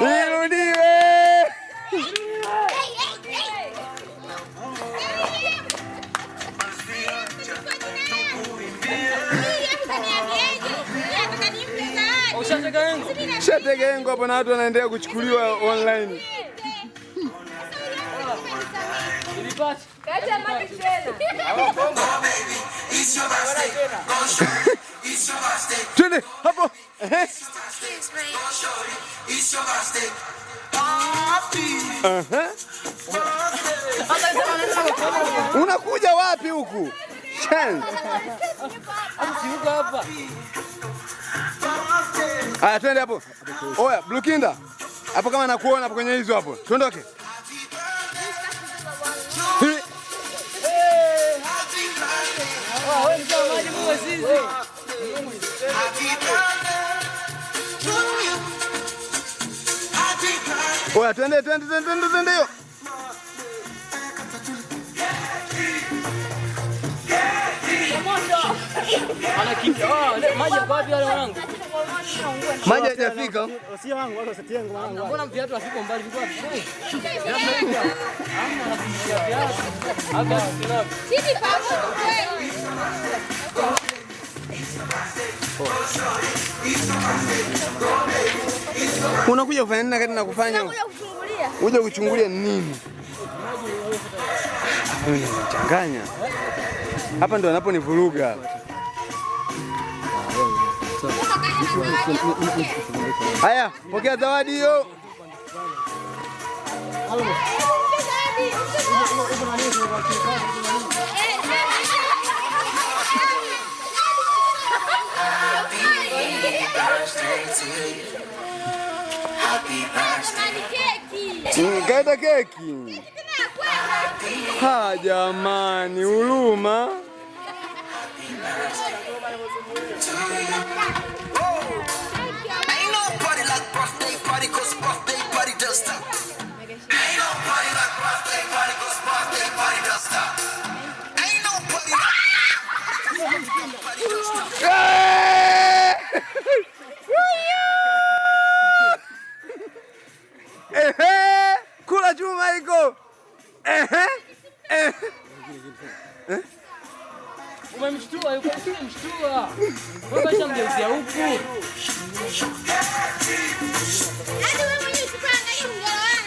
Irudiwe. Shategengo hapo na watu wanaendelea kuchukuliwa online. Twende hapo. Unakuja wapi huku? Aya, twende hapo. Oya, Blue Kinda. Hapo kama nakuona hapo kwenye hizo hapo. Tuondoke. Oya, twende hiyo. Maji hajafika. Sio wangu wala usitengo wangu. Mbona viatu havipo mbali viko wapi? Hapa sina. Chini pamoja kweli. Unakuja kufanya nini kati na kufanya? Unakuja kuchungulia. Uje kuchungulia nini? Unachanganya. Hapa ndo anaponivuruga. Haya, pokea zawadi hiyo. Kaida keki. Ha jamani, huruma. Kula chuma iko. Umemshtua, yuko mshtua. Wewe shamgeuzia huku. Hadi wewe mwenyewe usipanga hiyo mgalawana.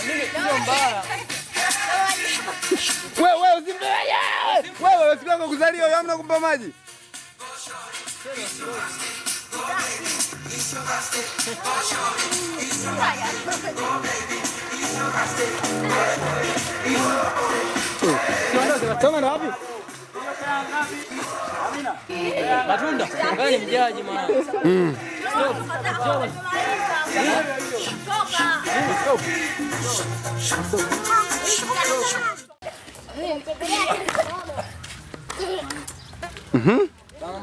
Mimi sio mbaya. Wewe usimbaya. Wewe usikango kuzaliwa hamna kumpa maji. Toma na wapi? Matunda. Wewe ni mjaji mwana. Stop.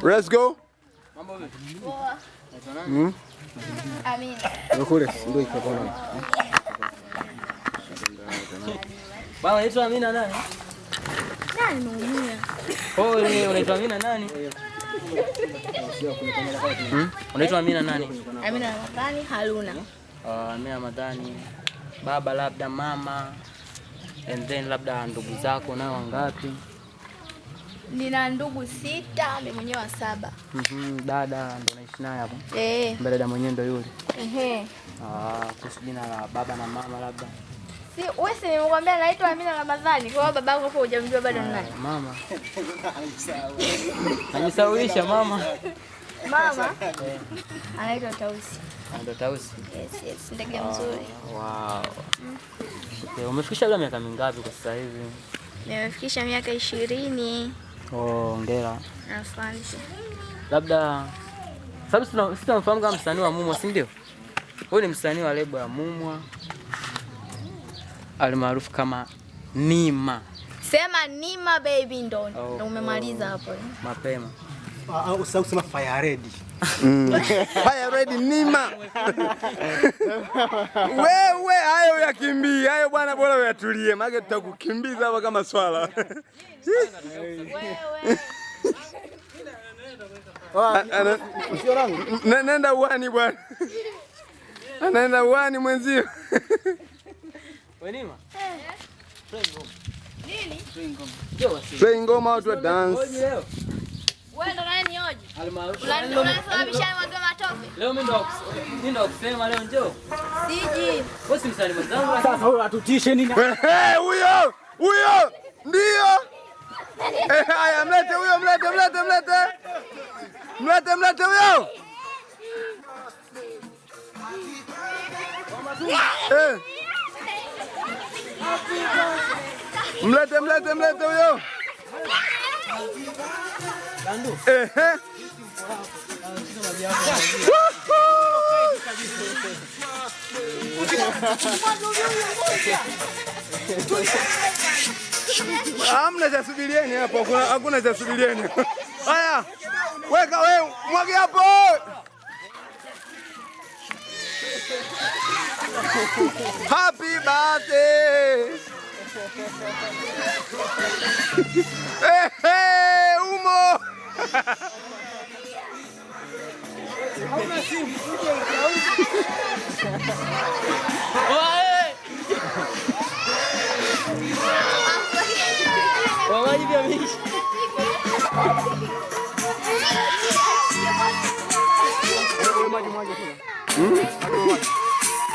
Let's go. Mambo vipi? Poa. Amina. Kule ndio iko kona. Baba anaitwa Amina nani? Nani unaumia? Oh, ni unaitwa Amina nani? Unaitwa Amina nani? Amina Ramadhani Haruna. Amina Ramadhani. Baba labda mama. And then labda ndugu zako nao wangapi? Nina ndugu 6, mimi mwenyewe wa 7. Dada ndo naishi naye hapo. Dada mwenyewe ndo yule. Kuhusu jina la baba na mama labda. Si wewe si nimekuambia naitwa Amina Ramadhani. Kwa hiyo babangu hapo hujamjua bado ni nani? Mama. Anisawisha mama. Mama? Anaitwa Tausi. Anaitwa Tausi. Yes, ndege mzuri. Wow. Umefikisha labda miaka mingapi kwa sasa hivi? Nimefikisha miaka 20. Hongera. Asante. Labda sababu sisi tunamfahamu kama msanii wa Mumwa, si ndio? Huyu ni msanii wa lebo ya Mumwa. Almaarufu kama Nima. Sema Nima baby ndo umemaliza hapo. Mapema. Usisahau kusema fire ready. Fire ready Nima. Wewe hayo yakimbie. Hayo bwana bora uyatulie. Maana tutakukimbiza hapa kama swala. Wewe Sio langu. Nenda uani bwana. Anaenda uani mwenzio. Wenima? Nini? Play ngoma watu wa dance. Wewe ndo nani hoji? Unasababisha mwage matope. Leo mimi ndo kusema leo njoo. Siji. Wewe si msalimu zangu. Sasa wewe atutishe nini? Huyo! Huyo! Ndio! Haya mlete huyo, mlete. Mlete huyo. Mlete huyo. Hamna cha subirieni hapo, hakuna cha subirieni. Haya, weka wewe, mwage hapo. Happy birthday. Umo. Hauna simu uje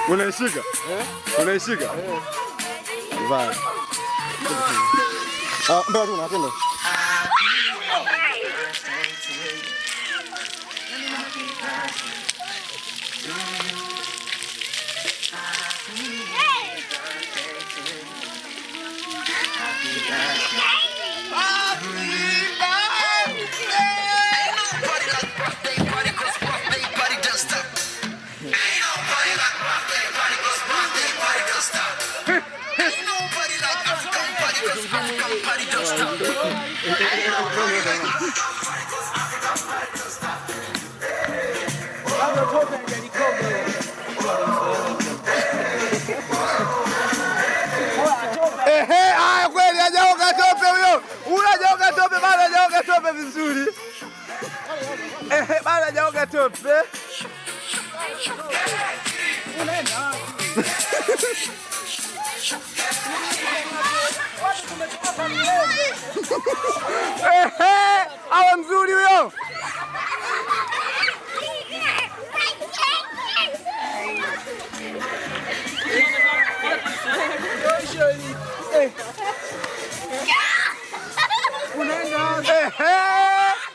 Unaishika? Unaishika? Vale. Mbona tu unapenda? Kweli hajaoga tope huyo. Unajaoga tope, bado hajaoga tope vizuri. Bado hajaoga tope. Awe mzuri huyo.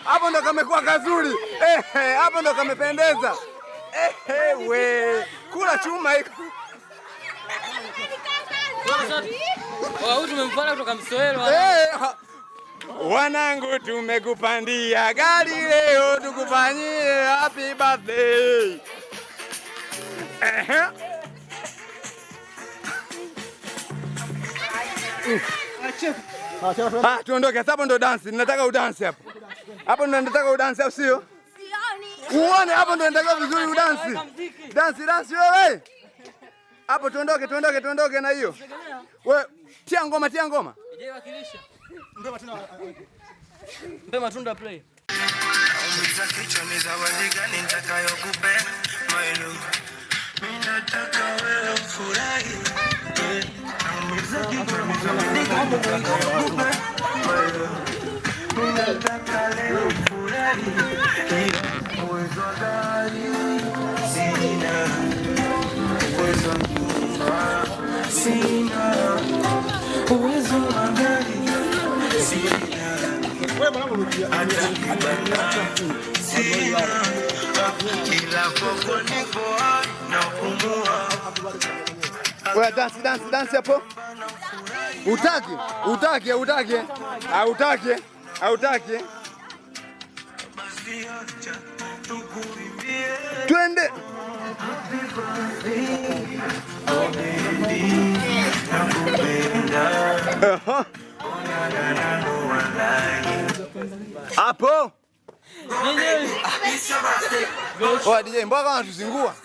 Hapo ndo kamekuwa kazuri. Hapo ndo kamependeza. We, kula chuma hiko. Huyu tumemfuata kutoka Msoelo. Wanangu tumekupandia gari leo tukufanyie happy birthday. Tuondoke hapo, ndo dance. Ninataka udance hapo. Hapo ndo nataka udance au sio? Sioni. Uone hapo ndo nataka vizuri udance. Dance wewe. Hapo tuondoke na hiyo. Wewe tia ngoma. Je, wakilisha. Mpe matunda play. Umiza kichwa ni zawadi gani nitakayokupea my love. Mimi nataka wewe ufurahi. Umiza kichwa ni zawadi gani nitakayokupea my love. Mimi nataka leo ufurahi. Uwezo gani sina. Uwezo nyumba sina. Uwezo gani sina. wewe mwanangu rudia. Kila popo nipo na kupumua. Wewe dance hapo. Utaki. Twende. Hapo. Oa DJ, mbona kama tuzingua?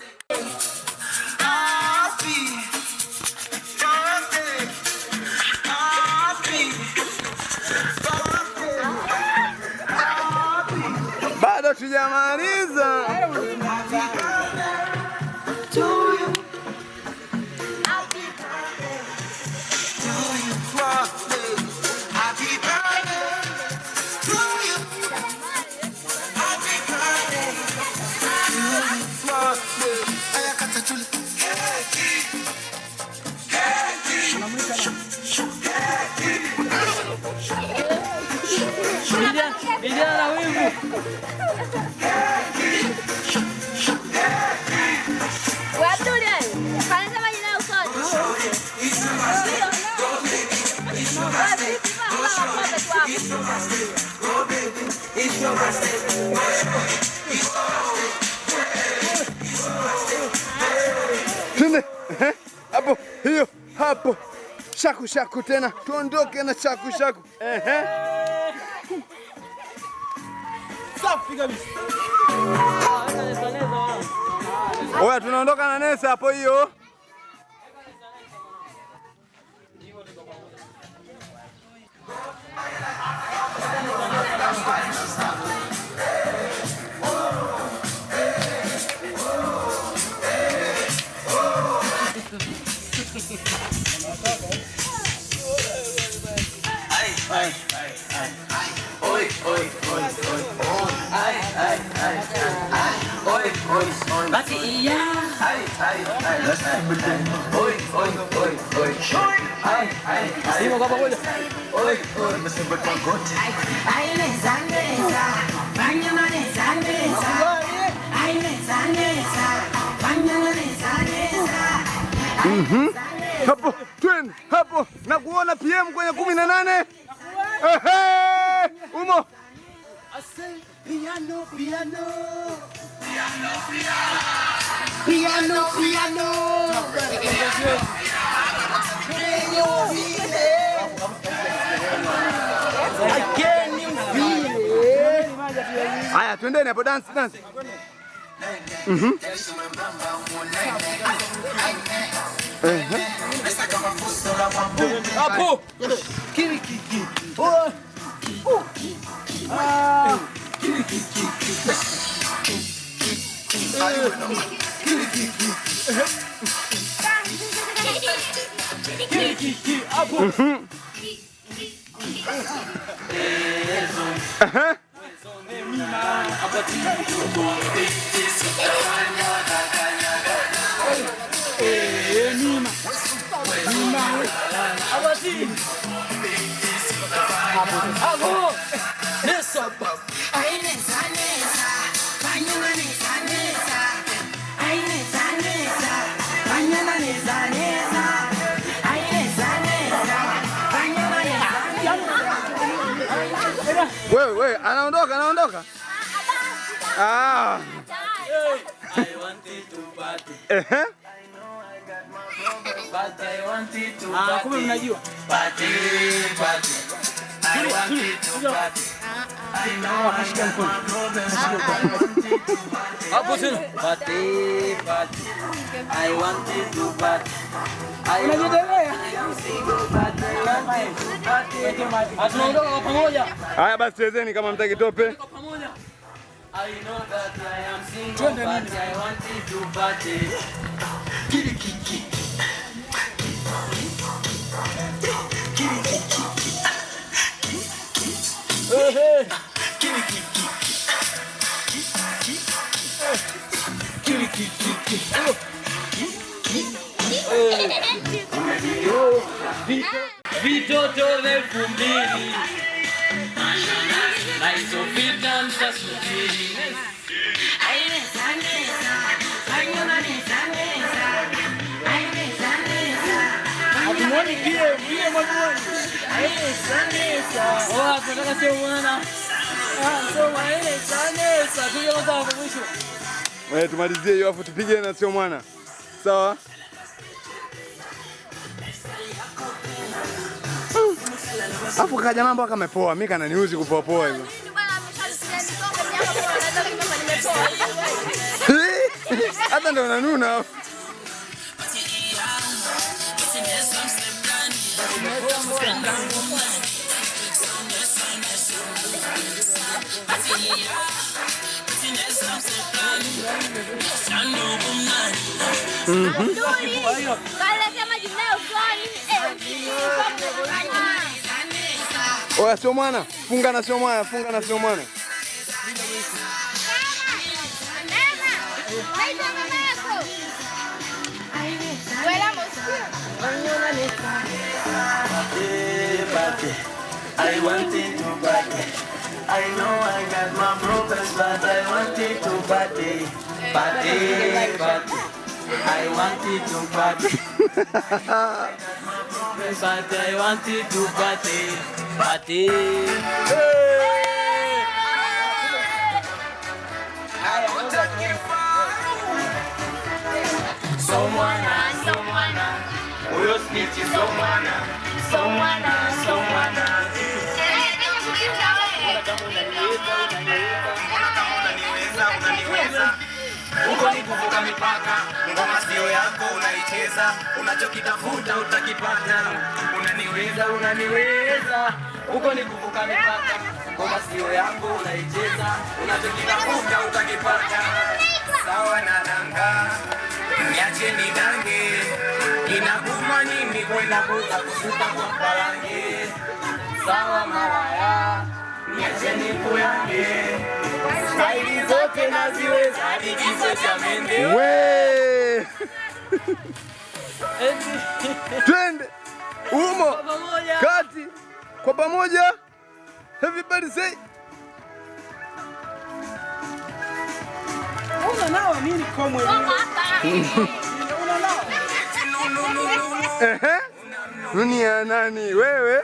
Bado hatujamaliza. Vijana wivu. Twende. Hapo, hiyo, hapo. Shaku shaku tena. Tuondoke na shaku shaku. Safi kabisa. Oya, tunaondoka na Nesa hapo hiyo. Hapo, twende, hapo. Na kuona PM kwenye 18. Umo. Piano, piano. Piano, piano. Piano, piano. Haya, twendeni hapo, dance. Hapo. Kirikiki. Oh. Kirikiki. Kirikiki. Hapo. Wewe, anaondoka. Ah. I wanted to party. But I wanted to party. Kumbe mnajua. Party. I wanted to party. I know I got my problems. Hapo tena. Party. I wanted to party. Tunaondoka kwa pamoja. Haya basi, chezeni kama mtaki tope. I know that I am single, but I wanted to party. Kirikiki. Vitoto del Fumbili na hizo vita mtasubiri. Hatumwoni pia mwamuoni. Oa, tunataka sio mwana. Tuje kwanza hapo mwisho. Tumalizie hiyo afu tupige na sio mwana. Sawa? Afu kaja mambo kama poa, mimi kana niuzi kupoa hivyo. Hata ndo unanuna. Oya, sio mwana. Funga na sio mwana, funga na sio mwana. I wanted to party. I know I got my problems, but I wanted to party. Party, party. I wanted to party. But I wanted to party. Party. Someone, we'll speak to someone. Uko ni kuvuka mipaka, ngoma sio yako unaicheza, unachokitafuta utakipata. Unaniweza. Uko ni kuvuka mipaka, ngoma sio yako unaicheza, unachokitafuta utakipata. Sawa na danga, niache ni dange, inakuma nini kwenda kushuka kwa palange. Sawa malaya, niache ni kuyange, staili zote naziweza hadi kifo cha mende. We! Twende umo kati kwa pamoja. Everybody say. Unanawa nini kwa mwili? Unanawa. Nuni ya nani wewe?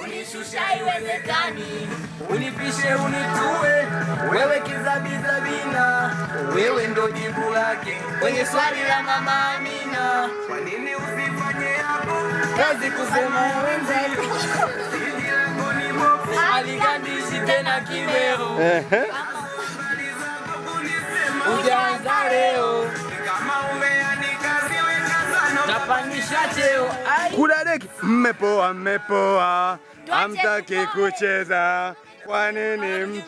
Unishusha iwezekani, unipishe unitue, wewe kizabizabina, wewe ndo jibu lake kwenye swali la Mama Amina. Kwa nini usifanye hapo kazi kusema wenzako? Sisi lango ni mofu, aligandishi tena kimero. Ujaanza leo, kama umeandika ziweka sana, tapandisha cheo. Kudadeki, mmepoa, hamtaki kucheza. Kwa nini